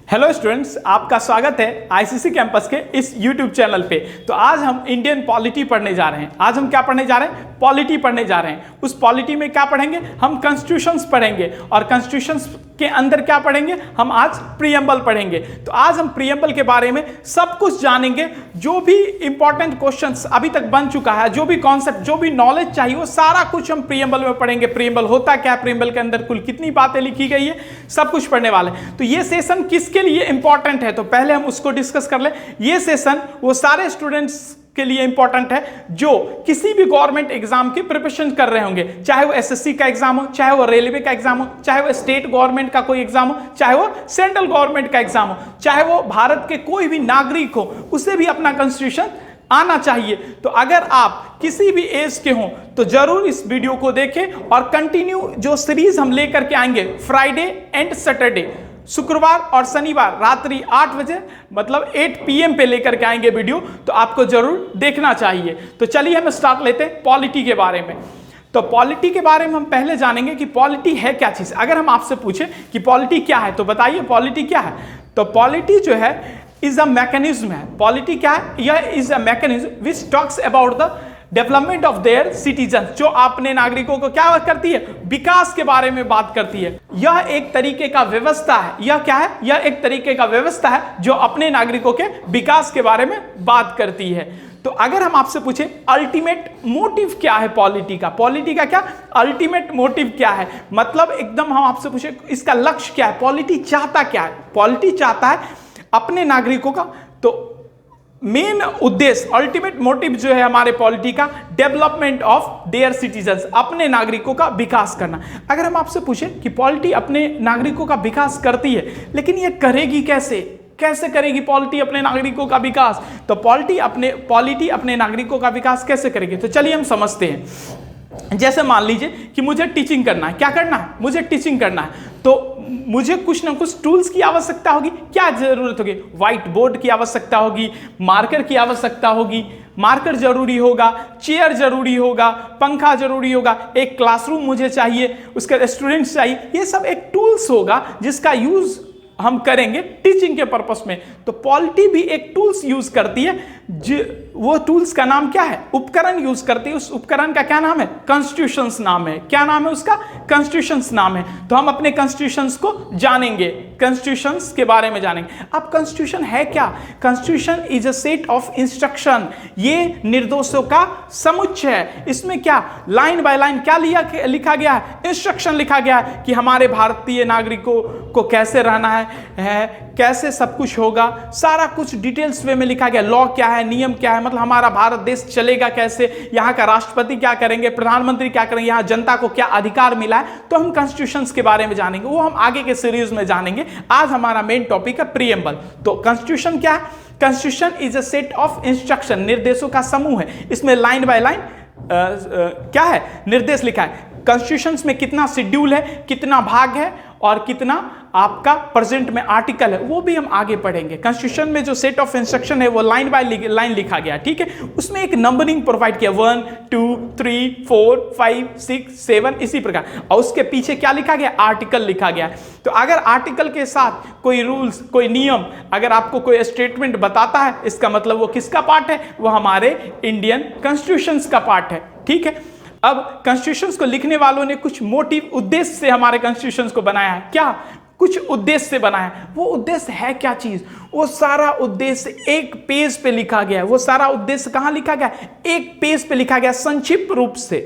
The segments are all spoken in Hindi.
हेलो स्टूडेंट्स, आपका स्वागत है आईसीसी कैंपस के इस यूट्यूब चैनल पे। तो आज हम इंडियन पॉलिटी पढ़ने जा रहे हैं। आज हम क्या पढ़ने जा रहे हैं? पॉलिटी पढ़ने जा रहे हैं। उस पॉलिटी में क्या पढ़ेंगे? हम कॉन्स्टिट्यूशंस पढ़ेंगे और कॉन्स्टिट्यूशंस के अंदर क्या पढ़ेंगे? हम आज प्रीएम्बल पढ़ेंगे। तो आज हम प्रीएम्बल के बारे में सब कुछ जानेंगे। जो भी इंपॉर्टेंट क्वेश्चंस अभी तक बन चुका है, जो भी कॉन्सेप्ट, जो भी नॉलेज चाहिए, वो सारा कुछ हम प्रीएम्बल में पढ़ेंगे। प्रीएम्बल होता क्या है, प्रीएम्बल के अंदर कुल कितनी बातें लिखी गई है, सब कुछ पढ़ने वाले। तो ये सेशन किसके लिए इंपॉर्टेंट है, तो पहले हम उसको डिस्कस कर ले। ये सेशन वो सारे स्टूडेंट्स के लिए इंपॉर्टेंट है जो किसी भी गवर्नमेंट एग्जाम की प्रिपरेशन कर रहे होंगे, चाहे वो एसएससी का एग्जाम हो, चाहे वो रेलवे का एग्जाम हो, चाहे वो स्टेट गवर्नमेंट का कोई एग्जाम हो, चाहे वो सेंट्रल गवर्नमेंट का एग्जाम हो, चाहे वो भारत के कोई भी नागरिक हो, उसे भी अपना कॉन्स्टिट्यूशन आना चाहिए। तो अगर आप किसी भी एज के हों तो जरूर इस वीडियो को देखें और कंटिन्यू जो सीरीज हम लेकर के आएंगे फ्राइडे एंड सैटरडे, शुक्रवार और शनिवार रात्रि 8 बजे मतलब 8 PM पे लेकर के आएंगे वीडियो, तो आपको जरूर देखना चाहिए। तो चलिए हम स्टार्ट लेते हैं पॉलिटी के बारे में। तो पॉलिटी के बारे में हम पहले जानेंगे कि पॉलिटी है क्या चीज। अगर हम आपसे पूछे कि पॉलिटी क्या है, तो बताइए पॉलिटी क्या है। तो पॉलिटी जो है इज अ मैकेनिज्म है। पॉलिटी क्या है? यह is a mechanism which talks about the development of their citizen, जो अपने नागरिकों को क्या करती है? विकास के बारे में बात करती है। यह एक तरीके का व्यवस्था है। यह क्या है? यह एक तरीके का व्यवस्था है जो अपने नागरिकों के विकास के बारे में बात करती है। तो अगर हम आपसे पूछे अल्टीमेट मोटिव क्या है पॉलिटी का, पॉलिटी का क्या अल्टीमेट मोटिव क्या है, मतलब एकदम हम आपसे पूछे इसका लक्ष्य क्या है, पॉलिटी चाहता क्या है? पॉलिटी चाहता है अपने नागरिकों का, तो मेन उद्देश्य अल्टीमेट मोटिव जो है हमारे पॉलिटी का, डेवलपमेंट ऑफ देयर सिटीजन्स, अपने नागरिकों का विकास करना। अगर हम आपसे पूछें कि पॉलिटी अपने नागरिकों का विकास करती है, लेकिन ये करेगी कैसे? कैसे करेगी पॉलिटी अपने नागरिकों का विकास? तो पॉलिटी अपने नागरिकों का विकास कैसे करेगी? तो चलिए हम समझते हैं। जैसे मान लीजिए कि मुझे टीचिंग करना है। क्या करना है? मुझे टीचिंग करना है, तो मुझे कुछ ना कुछ टूल्स की आवश्यकता होगी। क्या जरूरत होगी? व्हाइट बोर्ड की आवश्यकता होगी, मार्कर की आवश्यकता होगी, मार्कर जरूरी होगा, चेयर जरूरी होगा, पंखा जरूरी होगा, एक क्लासरूम मुझे चाहिए, उसके स्टूडेंट्स चाहिए। ये सब एक टूल्स होगा जिसका यूज हम करेंगे टीचिंग के पर्पस में। तो पॉलिटी भी एक टूल्स यूज करती है। वो टूल्स का नाम क्या है? उपकरण यूज करती है। उस उपकरण का क्या नाम है? कॉन्स्टिट्यूशंस नाम है। क्या नाम है उसका? कॉन्स्टिट्यूशंस नाम है। तो हम अपने कॉन्स्टिट्यूशंस को जानेंगे, कॉन्स्टिट्यूशंस के बारे में जानेंगे। अब कॉन्स्टिट्यूशन है क्या? Constitution is a set of instruction. ये निर्देशों का समुच्चय है। इसमें क्या लाइन बाय लाइन क्या लिखा गया है? इंस्ट्रक्शन लिखा गया है कि हमारे भारतीय नागरिकों को कैसे रहना है, कैसे सब कुछ होगा, सारा कुछ डिटेल्स वे में लिखा गया। लॉ क्या है, नियम क्या है, मतलब हमारा भारत देश चलेगा कैसे, यहाँ का राष्ट्रपति क्या करेंगे, प्रधानमंत्री क्या करेंगे, यहाँ जनता को क्या अधिकार मिला है। तो हम कॉन्स्टिट्यूशंस के बारे में जानेंगे, वो हम आगे के सीरीज में जानेंगे। आज हमारा मेन टॉपिक है प्रीएम्बल। तो कॉन्स्टिट्यूशन क्या है? Constitution is a set of instruction, निर्देशों का समूह है। इसमें लाइन बाय लाइन क्या है? निर्देश लिखा है। कॉन्स्टिट्यूशंस में कितना शेड्यूल है, कितना भाग है और कितना आपका प्रेजेंट में आर्टिकल है, वो भी हम आगे पढ़ेंगे। कॉन्स्टिट्यूशन में जो सेट ऑफ इंस्ट्रक्शन है वो लाइन बाय लाइन लिखा गया, ठीक है। उसमें एक नंबरिंग प्रोवाइड किया, 1 2 3 4 5 6 7 इसी प्रकार, और उसके पीछे क्या लिखा गया? आर्टिकल लिखा गया। तो अगर आर्टिकल के साथ कोई रूल्स, कोई नियम, अगर आपको कोई स्टेटमेंट बताता है, इसका मतलब वो किसका पार्ट है? वो हमारे इंडियन कॉन्स्टिट्यूशन का पार्ट है, ठीक है। अब कॉन्स्टिट्यूशंस को लिखने वालों ने कुछ मोटिव, उद्देश्य से हमारे कॉन्स्टिट्यूशंस को बनाया है। क्या? कुछ उद्देश्य से बनाया है। वो उद्देश्य है क्या चीज? वो सारा उद्देश्य एक पेज पे लिखा गया है। वो सारा उद्देश्य कहां लिखा गया? एक पेज पे लिखा गया, संक्षिप्त रूप से।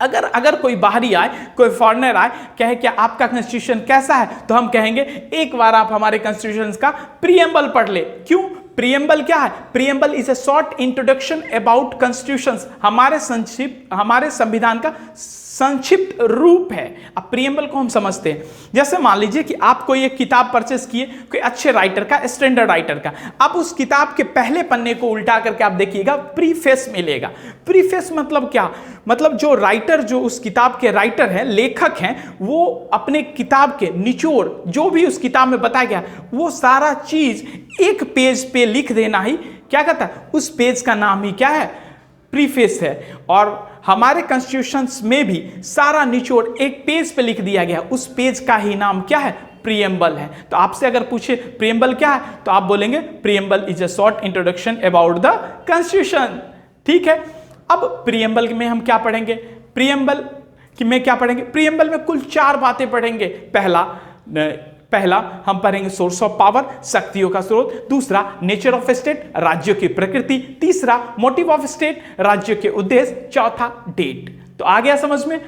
अगर कोई बाहरी आए, कोई फॉरेनर आए, कहे कि आपका कॉन्स्टिट्यूशन कैसा है, तो हम कहेंगे एक बार आप हमारे कॉन्स्टिट्यूशन का प्रीएम्बल पढ़ ले। क्यों? प्रीएम्बल क्या है? Preamble is a short introduction about constitutions, हमारे संविधान का संक्षिप्त रूप है। अब प्रीएम्बल को हम समझते हैं। जैसे मान लीजिए कि आप कोई एक किताब परचेस किए, कोई अच्छे राइटर का, स्टैंडर्ड राइटर का। अब उस किताब के पहले पन्ने को उल्टा करके आप देखिएगा, प्रीफेस मिलेगा। प्रीफेस मतलब क्या? मतलब जो राइटर, जो उस किताब के राइटर हैं, लेखक हैं, वो अपने किताब के निचोड़, जो भी उस किताब में बताया गया, वो सारा चीज एक पेज पे लिख देना ही क्या कहता है? उस पेज का नाम ही क्या है? प्रीफेस है। और हमारे कॉन्स्टिट्यूशंस में भी सारा निचोड़ एक पेज पे लिख दिया गया, उस पेज का ही नाम क्या है? प्रीएम्बल है। तो आपसे अगर पूछे प्रीएम्बल क्या है तो आप बोलेंगे preamble is a short introduction about the constitution. ठीक है, अब प्रीएम्बल में हम क्या पढ़ेंगे, प्रीएम्बल में क्या पढ़ेंगे, प्रीएम्बल में कुल 4 बातें पढ़ेंगे। पहला हम पढ़ेंगे सोर्स ऑफ पावर, शक्तियों का स्रोत। दूसरा नेचर ऑफ स्टेट, राज्यों की प्रकृति। तीसरा मोटिव ऑफ स्टेट, राज्यों के उद्देश्य। चौथा डेट। तो आ गया समझ में।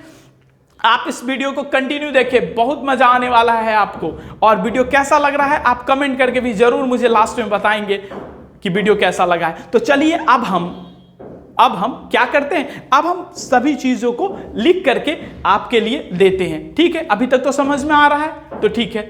आप इस वीडियो को कंटिन्यू देखें, बहुत मजा आने वाला है आपको। और वीडियो कैसा लग रहा है आप कमेंट करके भी जरूर मुझे लास्ट में बताएंगे कि वीडियो कैसा लगा है। तो चलिए अब हम क्या करते हैं, अब हम सभी चीजों को लिख करके आपके लिए देते हैं। ठीक है, अभी तक तो समझ में आ रहा है, तो ठीक है।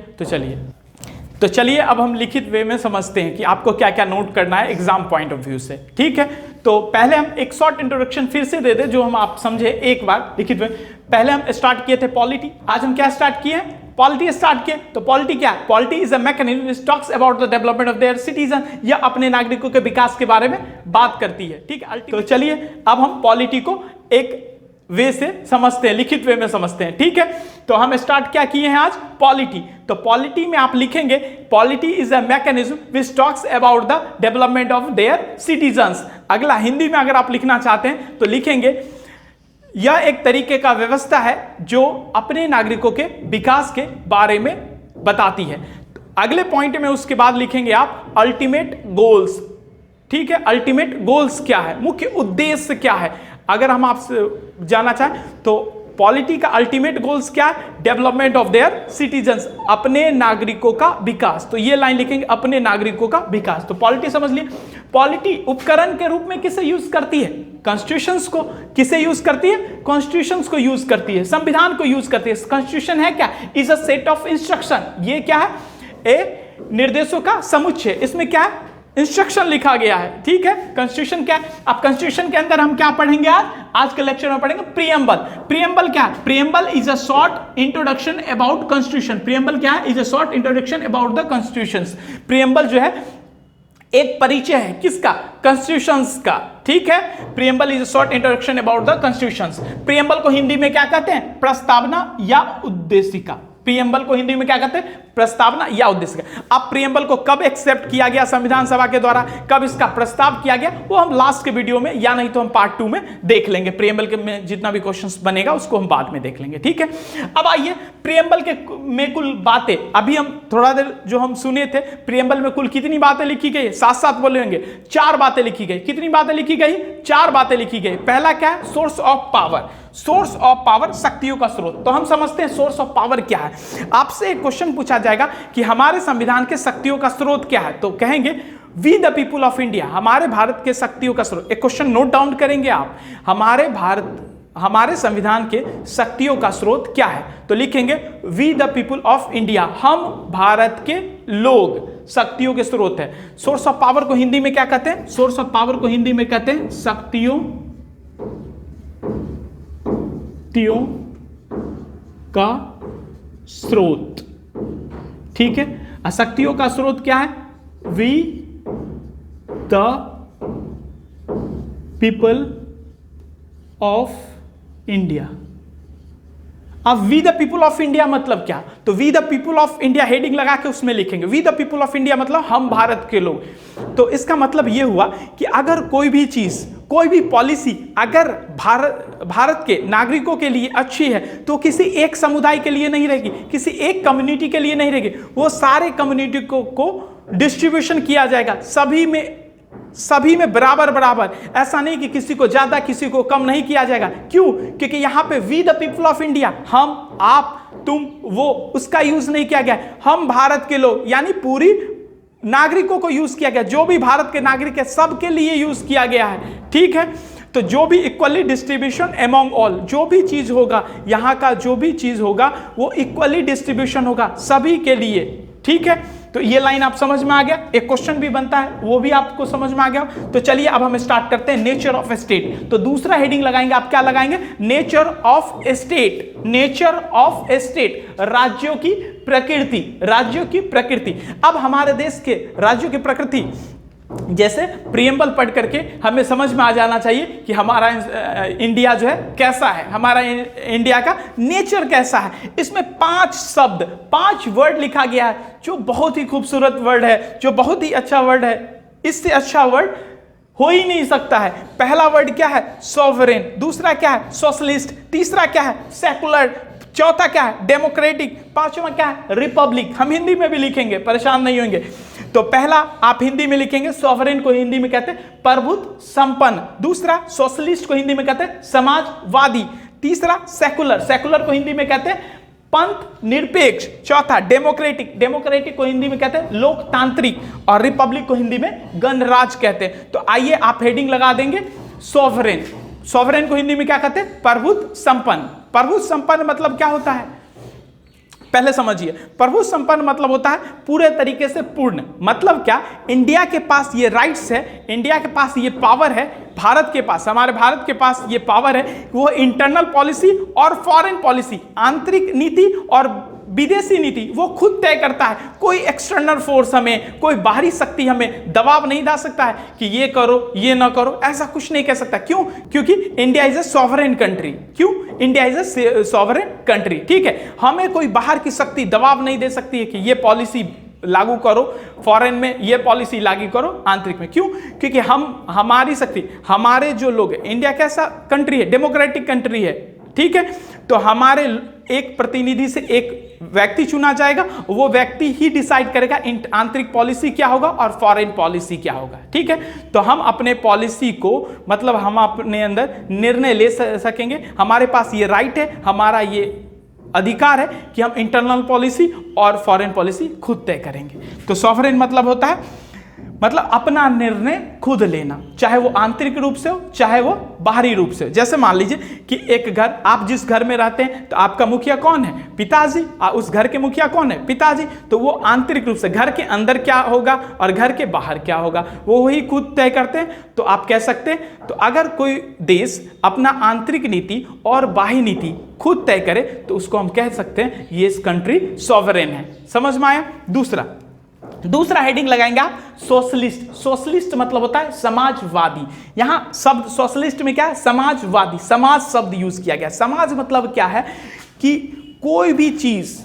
तो चलिए अब हम लिखित वे में समझते हैं कि आपको क्या क्या नोट करना है एग्जाम पॉइंट ऑफ व्यू से। ठीक है, तो पहले हम एक शॉर्ट इंट्रोडक्शन फिर से दे दें जो हम आप समझे एक बार लिखित में। पहले हम स्टार्ट किए थे पॉलिटी, आज हम क्या स्टार्ट किए हैं, पॉलिटी स्टार्ट किए। तो पॉलिटी क्या है, polity is a mechanism which talks about the development of their citizen, या अपने नागरिकों के विकास के बारे में बात करती है। ठीक है, तो चलिए अब हम पॉलिटी को एक वे से समझते हैं, लिखित वे में समझते हैं। ठीक है, तो हम स्टार्ट क्या किए हैं आज, पॉलिटी। तो पॉलिटी में आप लिखेंगे polity is a mechanism which talks about the development of their citizens. अगला हिंदी में अगर आप लिखना चाहते हैं तो लिखेंगे यह एक तरीके का व्यवस्था है जो अपने नागरिकों के विकास के बारे में बताती है। अगले पॉइंट में उसके बाद लिखेंगे आप अल्टीमेट गोल्स। ठीक है, अल्टीमेट गोल्स क्या है, मुख्य उद्देश्य क्या है। अगर हम आपसे जानना चाहें तो पॉलिटी का अल्टीमेट गोल्स क्या है, डेवलपमेंट ऑफ देयर सिटीजंस, अपने नागरिकों का विकास। तो ये लाइन लिखेंगे अपने नागरिकों का विकास। तो पॉलिटी समझ लिए। पॉलिटी उपकरण के रूप में किसे यूज करती है, कॉन्स्टिट्यूशंस को। किसे यूज करती है, कॉन्स्टिट्यूशंस को यूज करती है, संविधान को यूज करती है। कॉन्स्टिट्यूशन है क्या, is a set of instruction. ये क्या है, ए निर्देशों का समुच्चय। इसमें क्या है, इंस्ट्रक्शन लिखा गया है। ठीक है, कॉन्स्टिट्यूशन क्या है। अब कॉन्स्टिट्यूशन के अंदर हम क्या पढ़ेंगे, आज के लेक्चर में पढ़ेंगे प्रीएम्बल। प्रीएम्बल क्या है, preamble is a short introduction about constitution. Preamble क्या है, is a short introduction about the constitutions. Preamble जो है एक परिचय है किसका, कॉन्स्टिट्यूशंस का। ठीक है, preamble is a short introduction about the constitutions. Preamble को हिंदी में क्या कहते हैं, प्रस्तावना या उद्देशिका। प्रीएम्बल को हिंदी में क्या कहते हैं, प्रस्तावना या उद्देशिका। अब प्रीएम्बल को कब एक्सेप्ट किया गया संविधान सभा के द्वारा, कब इसका प्रस्ताव किया गया, वो हम लास्ट के वीडियो में या नहीं तो हम पार्ट 2 में देख लेंगे। प्रीएम्बल के में जितना भी क्वेश्चंस बनेगा उसको हम बाद में देख लेंगे। ठीक है, अब आइए प्रीएम्बल के में कुल बातें, अभी हम थोड़ा देर जो हम सुने थे, प्रीएम्बल में कुल कितनी बातें लिखी गई, साथ साथ बोलेंगे 4 बातें लिखी गई। कितनी बातें लिखी गई, 4 बातें लिखी गई। पहला क्या है, source of power. Source of power, शक्तियों का स्रोत। तो हम समझते हैं सोर्स ऑफ पावर क्या है। आपसे एक क्वेश्चन पूछा जाएगा कि हमारे संविधान के शक्तियों का स्रोत क्या है, तो कहेंगे we the people of India, हमारे भारत के शक्तियों का स्रोत। एक क्वेश्चन नोट डाउन करेंगे आप, हमारे संविधान के शक्तियों का स्रोत क्या है, तो लिखेंगे we the people of India, हम भारत के लोग शक्तियों के स्रोत है। सोर्स ऑफ पावर को हिंदी में क्या कहते हैं, सोर्स ऑफ पावर को हिंदी में कहते हैं शक्तियों का स्रोत। ठीक है, शक्तियों का स्रोत क्या है, we the people of India. अब we the people of India मतलब क्या, तो we the people of India heading लगा के उसमें लिखेंगे we the people of India मतलब हम भारत के लोग। तो इसका मतलब यह हुआ कि अगर कोई भी चीज, कोई भी पॉलिसी अगर भारत के नागरिकों के लिए अच्छी है तो किसी एक समुदाय के लिए नहीं रहेगी, किसी एक कम्युनिटी के लिए नहीं रहेगी, वो सारे कम्युनिटी को डिस्ट्रीब्यूशन किया जाएगा, सभी में बराबर बराबर। ऐसा नहीं कि किसी को ज्यादा किसी को कम नहीं किया जाएगा। क्यों, क्योंकि यहां पे we the people of India, हम आप तुम वो, उसका यूज नहीं किया गया। हम भारत के लोग यानी पूरी नागरिकों को यूज किया गया, जो भी भारत के नागरिक है सबके लिए यूज किया गया है। ठीक है, तो जो भी इक्वली डिस्ट्रीब्यूशन एमॉन्ग ऑल, जो भी चीज होगा यहां का, जो भी चीज होगा वो इक्वली डिस्ट्रीब्यूशन होगा सभी के लिए। ठीक है, तो ये लाइन आप समझ में आ गया। एक क्वेश्चन भी बनता है वो भी आपको समझ में आ गया। तो चलिए अब हम स्टार्ट करते हैं नेचर ऑफ स्टेट। तो दूसरा हेडिंग लगाएंगे, आप क्या लगाएंगे, nature of state. Nature of state, राज्यों की प्रकृति, राज्यों की प्रकृति। अब हमारे देश के राज्यों की प्रकृति जैसे प्रियम्बल पढ़ करके हमें समझ में आ जाना चाहिए कि हमारा इंडिया जो है कैसा है, हमारा इंडिया का नेचर कैसा है। इसमें 5 शब्द, 5 वर्ड लिखा गया है जो बहुत ही खूबसूरत वर्ड है, जो बहुत ही अच्छा वर्ड है। इससे अच्छा वर्ड हो ही नहीं सकता है। पहला वर्ड क्या है? सॉवरेन। दूसरा क्या है? सोशलिस्ट। तीसरा क्या है? सेकुलर। चौथा क्या है? डेमोक्रेटिक। पांचवा क्या है? रिपब्लिक। हम हिंदी में भी लिखेंगे, परेशान नहीं होंगे। तो पहला आप हिंदी में लिखेंगे, सॉवरेन को हिंदी में कहते हैं प्रभुत्व संपन्न। दूसरा सोशलिस्ट को हिंदी में कहते हैं समाजवादी। तीसरा सेकुलर, सेकुलर को हिंदी में कहते हैं पंथ निरपेक्ष। चौथा डेमोक्रेटिक, डेमोक्रेटिक को हिंदी में कहते हैं लोकतांत्रिक। और रिपब्लिक को हिंदी में गणराज्य कहते हैं। तो आइए आप हेडिंग लगा देंगे सॉवरेन। सॉवरेन को हिंदी में क्या कहते हैं? प्रभुत्व संपन्न। प्रभुत्व संपन्न मतलब क्या होता है? पहले समझिए, प्रभुत्व संपन्न मतलब होता है पूरे तरीके से पूर्ण। मतलब क्या? इंडिया के पास ये राइट्स है, इंडिया के पास ये पावर है, भारत के पास, हमारे भारत के पास ये पावर है, वो इंटरनल पॉलिसी और फॉरेन पॉलिसी, आंतरिक नीति और विदेशी नीति वो खुद तय करता है। कोई एक्सटर्नल फोर्स हमें, कोई बाहरी शक्ति हमें दबाव नहीं डाल सकता है कि ये करो, ये ना करो, ऐसा कुछ नहीं कह सकता। क्यों? क्योंकि India is a sovereign country. क्यों? India is a sovereign country. ठीक है, हमें कोई बाहर की शक्ति दबाव नहीं दे सकती है कि ये पॉलिसी लागू करो फॉरेन में, ये पॉलिसी लागू करो आंतरिक में। क्यों? क्योंकि हमारी शक्ति, हमारे जो लोग, इंडिया कैसा कंट्री है? डेमोक्रेटिक कंट्री है। ठीक है, तो हमारे एक प्रतिनिधि से एक व्यक्ति चुना जाएगा, वो व्यक्ति ही डिसाइड करेगा आंतरिक पॉलिसी क्या होगा और फॉरेन पॉलिसी क्या होगा। ठीक है, तो हम अपने पॉलिसी को, मतलब हम अपने अंदर निर्णय ले सकेंगे। हमारे पास ये राइट है, हमारा ये अधिकार है कि हम इंटरनल पॉलिसी और फॉरेन पॉलिसी खुद तय करेंगे। तो सॉवरेन मतलब होता है, मतलब अपना निर्णय खुद लेना, चाहे वो आंतरिक रूप से हो, चाहे वो बाहरी रूप से हो। जैसे मान लीजिए कि एक घर, आप जिस घर में रहते हैं तो आपका मुखिया कौन है? पिताजी। उस घर के मुखिया कौन है? पिताजी। तो वो आंतरिक रूप से घर के अंदर क्या होगा और घर के बाहर क्या होगा वो वही खुद तय करते हैं। तो आप कह सकते हैं, तो अगर कोई देश अपना आंतरिक नीति और बाह्य नीति खुद तय करे तो उसको हम कह सकते हैं ये इस कंट्री सॉवरेन है। समझ में आया? दूसरा हेडिंग लगाएंगे आप सोशलिस्ट। सोशलिस्ट मतलब होता है समाजवादी। यहां शब्द सोशलिस्ट में क्या है? समाजवादी, समाज शब्द यूज किया गया। समाज मतलब क्या है कि कोई भी चीज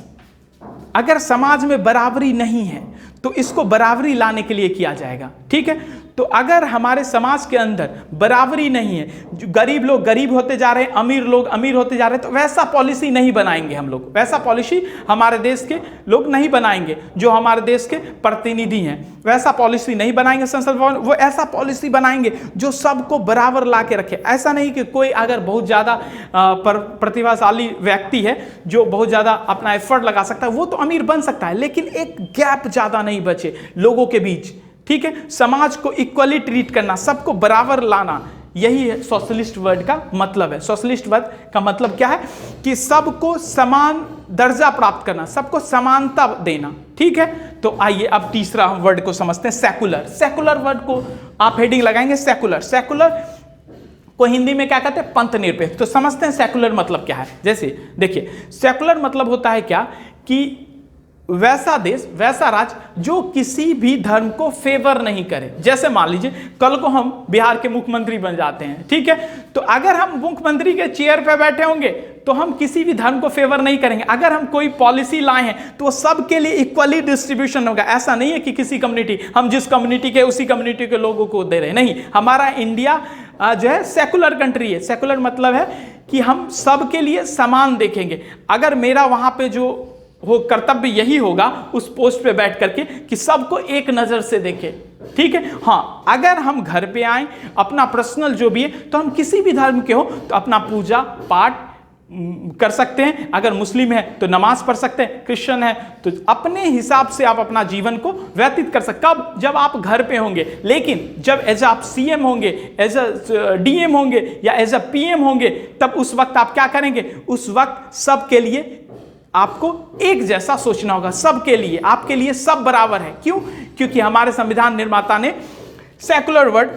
अगर समाज में बराबरी नहीं है तो इसको बराबरी लाने के लिए किया जाएगा। ठीक है, तो अगर हमारे समाज के अंदर बराबरी नहीं है, जो गरीब लोग गरीब होते जा रहे हैं, अमीर लोग अमीर होते जा रहे हैं, तो वैसा पॉलिसी नहीं बनाएंगे हम लोग, वैसा पॉलिसी हमारे देश के लोग नहीं बनाएंगे। जो हमारे देश के प्रतिनिधि हैं वैसा पॉलिसी नहीं बनाएंगे संसद भवन, वो ऐसा पॉलिसी बनाएंगे जो सबको बराबर ला के रखे। ऐसा नहीं कि कोई अगर बहुत ज़्यादा प्रतिभाशाली व्यक्ति है जो बहुत ज़्यादा अपना एफर्ट लगा सकता है, वो तो अमीर बन सकता है, लेकिन एक गैप ज़्यादा नहीं बचे लोगों के बीच। ठीक है, समाज को इक्वली ट्रीट करना, सबको बराबर लाना, यही है सोशलिस्ट वर्ड का मतलब है। सोशलिस्ट वर्ड का मतलब क्या है कि सबको समान दर्जा प्राप्त करना, सबको समानता देना। ठीक है, तो आइए अब तीसरा वर्ड को समझते हैं, सेकुलर। सेकुलर वर्ड को आप हेडिंग लगाएंगे सेकुलर। सेकुलर को हिंदी में क्या कहते हैं? पंथ निरपेक्ष। तो समझते हैं सेकुलर मतलब क्या है। जैसे देखिए, सेकुलर मतलब होता है क्या कि वैसा देश, वैसा राज्य जो किसी भी धर्म को फेवर नहीं करे। जैसे मान लीजिए कल को हम बिहार के मुख्यमंत्री बन जाते हैं, ठीक है, तो अगर हम मुख्यमंत्री के चेयर पे बैठे होंगे तो हम किसी भी धर्म को फेवर नहीं करेंगे। अगर हम कोई पॉलिसी लाए हैं तो सबके लिए इक्वली डिस्ट्रीब्यूशन होगा। ऐसा नहीं है कि किसी कम्युनिटी, हम जिस कम्युनिटी के उसी कम्युनिटी के लोगों को दे रहे हैं, नहीं। हमारा इंडिया जो है सेकुलर कंट्री है। सेकुलर मतलब है कि हम सबके लिए समान देखेंगे। अगर मेरा वहां पे जो वो कर्तव्य यही होगा उस पोस्ट पे बैठ करके कि सबको एक नजर से देखे। ठीक है, हाँ, अगर हम घर पे आए, अपना पर्सनल जो भी है, तो हम किसी भी धर्म के हो तो अपना पूजा पाठ कर सकते हैं। अगर मुस्लिम है तो नमाज पढ़ सकते हैं, क्रिश्चियन है तो अपने हिसाब से आप अपना जीवन को व्यतीत कर सकते। कब? जब आप घर पे होंगे। लेकिन जब एज आप सीएम होंगे, एज अ डीएम होंगे या एज अ पीएम होंगे, तब उस वक्त आप क्या करेंगे? उस वक्त सबके लिए आपको एक जैसा सोचना होगा। सबके लिए, आपके लिए सब बराबर है। क्यों? क्योंकि हमारे संविधान निर्माता ने सेकुलर वर्ड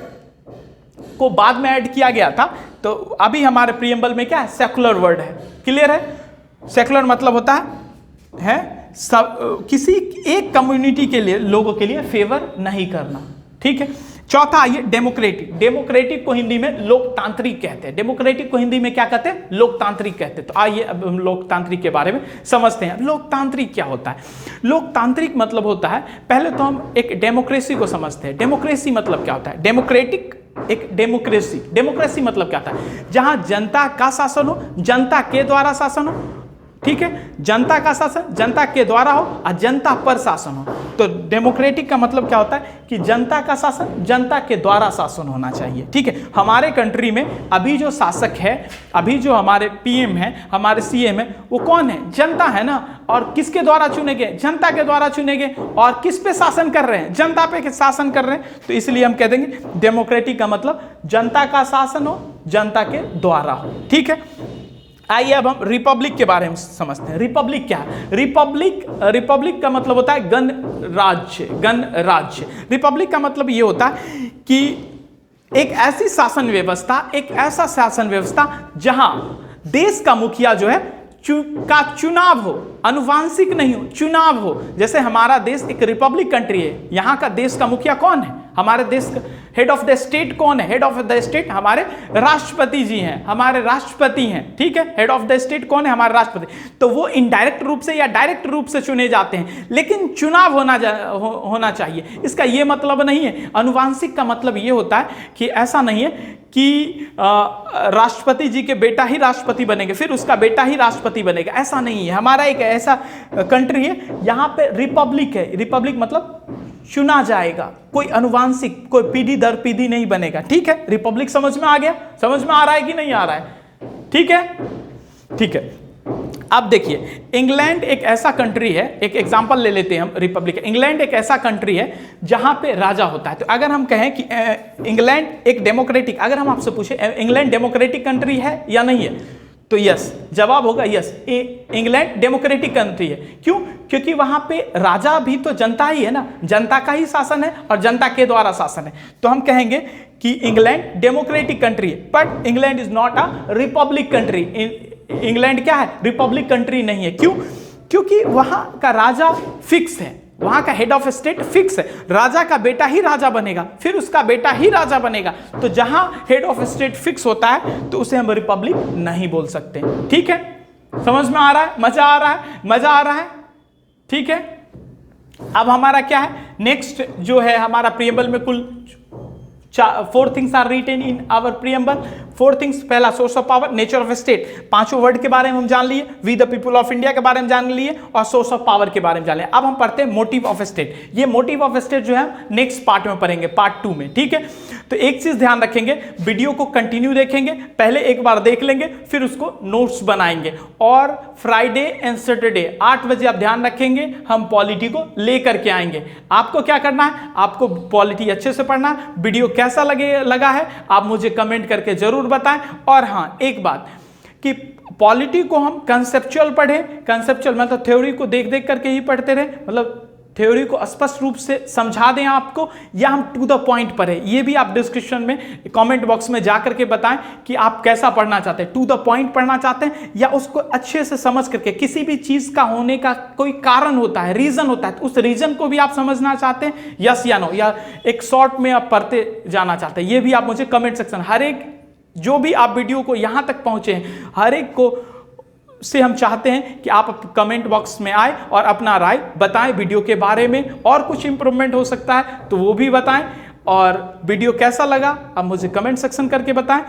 को बाद में ऐड किया गया था, तो अभी हमारे प्रीएम्बल में क्या है? सेकुलर वर्ड है। क्लियर है? सेकुलर मतलब होता है सब, किसी एक कम्युनिटी के लिए, लोगों के लिए फेवर नहीं करना। ठीक है। चौथा आइए डेमोक्रेटिक। डेमोक्रेटिक को हिंदी में लोकतांत्रिक कहते हैं। डेमोक्रेटिक को हिंदी में क्या कहते हैं? लोकतांत्रिक कहते हैं। तो आइए अब हम लोकतांत्रिक के बारे में समझते हैं। लोकतांत्रिक क्या होता है? लोकतांत्रिक मतलब होता है, पहले तो हम एक डेमोक्रेसी को समझते हैं। डेमोक्रेसी मतलब क्या होता है? डेमोक्रेटिक एक डेमोक्रेसी, डेमोक्रेसी मतलब क्या होता है? जहां जनता का शासन हो, जनता के द्वारा शासन हो, ठीक है, जनता का शासन जनता के द्वारा हो और जनता पर शासन हो। तो डेमोक्रेटिक का मतलब क्या होता है कि जनता का शासन जनता के द्वारा शासन होना चाहिए, ठीक है। हमारे कंट्री में अभी जो शासक है, अभी जो हमारे पीएम है, हमारे सीएम है, वो कौन है? जनता है ना। और किसके द्वारा चुने गए? जनता के द्वारा चुने गए। और किस पे शासन कर रहे हैं? जनता पे शासन कर रहे हैं। तो इसलिए हम कह देंगे डेमोक्रेटिक का मतलब जनता का शासन हो, जनता के द्वारा हो, ठीक है। आइए अब हम रिपब्लिक के बारे में समझते हैं। रिपब्लिक क्या है? रिपब्लिक का मतलब होता है गणराज्य। गणराज्य रिपब्लिक का मतलब ये होता है कि एक ऐसी शासन व्यवस्था, एक ऐसा शासन व्यवस्था जहां देश का मुखिया जो है का चुनाव हो, अनुवांशिक नहीं हो, चुनाव हो। जैसे हमारा देश एक रिपब्लिक कंट्री है, यहाँ का देश का मुखिया कौन है? हमारे देश का हेड ऑफ द स्टेट कौन है? हेड ऑफ द स्टेट हमारे राष्ट्रपति जी हैं, हमारे राष्ट्रपति हैं, ठीक है। हेड ऑफ द स्टेट कौन है? हमारे राष्ट्रपति। तो वो इनडायरेक्ट रूप से या डायरेक्ट रूप से चुने जाते हैं, लेकिन चुनाव होना चाहिए। इसका ये मतलब नहीं है। अनुवांशिक का मतलब ये होता है कि ऐसा नहीं है कि राष्ट्रपति जी के बेटा ही राष्ट्रपति बनेंगे, फिर उसका बेटा ही राष्ट्रपति बनेगा, ऐसा नहीं है। हमारा एक ऐसा कंट्री है यहाँ पे रिपब्लिक है। रिपब्लिक मतलब चुना जाएगा, कोई अनुवांशिक, कोई पीढ़ी दर पीढ़ी नहीं बनेगा, ठीक है। रिपब्लिक समझ में आ गया? समझ में आ रहा है कि नहीं आ रहा है? ठीक है, ठीक है। अब देखिए, इंग्लैंड एक ऐसा कंट्री है, एक एग्जांपल ले लेते हैं हम रिपब्लिक। इंग्लैंड एक ऐसा कंट्री है जहां पे राजा होता है। तो अगर हम कहें कि इंग्लैंड एक डेमोक्रेटिक, अगर हम आपसे पूछे इंग्लैंड डेमोक्रेटिक कंट्री है या नहीं है, तो यस, जवाब होगा यस, इंग्लैंड डेमोक्रेटिक कंट्री है। क्यों? क्योंकि वहां पे राजा भी तो जनता ही है ना, जनता का ही शासन है और जनता के द्वारा शासन है। तो हम कहेंगे कि इंग्लैंड डेमोक्रेटिक कंट्री है, but England is not a republic country. England क्या है? रिपब्लिक कंट्री नहीं है। क्यों? क्योंकि वहां का राजा फिक्स है, वहां का हेड ऑफ स्टेट फिक्स है। राजा का बेटा ही राजा बनेगा, फिर उसका बेटा ही राजा बनेगा। तो जहां हेड ऑफ स्टेट फिक्स होता है तो उसे हम रिपब्लिक नहीं बोल सकते, ठीक है। समझ में आ रहा है? मजा आ रहा है? मजा आ रहा है, ठीक है। अब हमारा क्या है नेक्स्ट जो है हमारा प्रीएम्बल में कुल 4 things are written in our preamble. 4 things, पहला source of power, nature of state, 5 word के बारे में हम जान लिए, we the people of India के बारे में जान लिए और सोर्स ऑफ पावर के बारे में जान लिए। अब हम पढ़ते हैं मोटिव ऑफ स्टेट। ये मोटिव ऑफ स्टेट जो है नेक्स्ट पार्ट में पढ़ेंगे, पार्ट 2 में, ठीक है। तो एक चीज ध्यान रखेंगे, वीडियो को कंटिन्यू देखेंगे, पहले एक बार देख लेंगे, फिर उसको नोट्स बनाएंगे। और फ्राइडे एंड सैटरडे 8 बजे आप ध्यान रखेंगे, हम पॉलिटी को लेकर के आएंगे। आपको क्या करना है? आपको पॉलिटी अच्छे से पढ़ना है। वीडियो कैसा लगा है आप मुझे कमेंट करके जरूर बताएं। और हाँ, एक बात कि पॉलिटी को हम कंसेप्चुअल पढ़ें। कंसेप्चुअल मतलब थ्योरी को देख देख करके ही पढ़ते रहे, मतलब थ्योरी को स्पष्ट रूप से समझा दें आपको, या हम टू द पॉइंट पढ़ें। ये भी आप डिस्क्रिप्शन में कमेंट बॉक्स में जाकर के बताएं कि आप कैसा पढ़ना चाहते हैं, टू द पॉइंट पढ़ना चाहते हैं या उसको अच्छे से समझ करके, किसी भी चीज का होने का कोई कारण होता है, रीजन होता है, तो उस रीजन को भी आप समझना चाहते हैं, यस या नो, या एक शॉर्ट में आप पढ़ते जाना चाहते हैं। ये भी आप मुझे कमेंट सेक्शन, हर एक जो भी आप वीडियो को यहां तक पहुंचे हैं, हर एक को से हम चाहते हैं कि आप कमेंट बॉक्स में आए और अपना राय बताएं वीडियो के बारे में, और कुछ इंप्रूवमेंट हो सकता है तो वो भी बताएं। और वीडियो कैसा लगा आप मुझे कमेंट सेक्शन करके बताएं।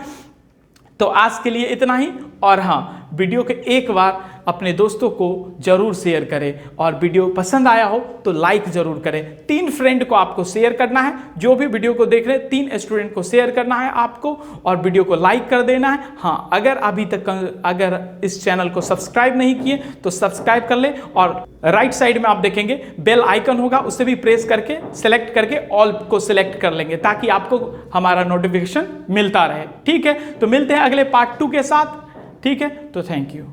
तो आज के लिए इतना ही। और हाँ, वीडियो के एक बार अपने दोस्तों को जरूर शेयर करें, और वीडियो पसंद आया हो तो लाइक जरूर करें। 3 फ्रेंड को आपको शेयर करना है, जो भी वीडियो को देख रहे हैं 3 स्टूडेंट को शेयर करना है आपको, और वीडियो को लाइक कर देना है। हाँ, अगर अभी तक अगर इस चैनल को सब्सक्राइब नहीं किए तो सब्सक्राइब कर लें, और राइट साइड में आप देखेंगे बेल आइकन होगा, उससे भी प्रेस करके सेलेक्ट करके ऑल को सिलेक्ट कर लेंगे, ताकि आपको हमारा नोटिफिकेशन मिलता रहे, ठीक है। तो मिलते हैं अगले पार्ट 2 के साथ, ठीक है। तो थैंक यू।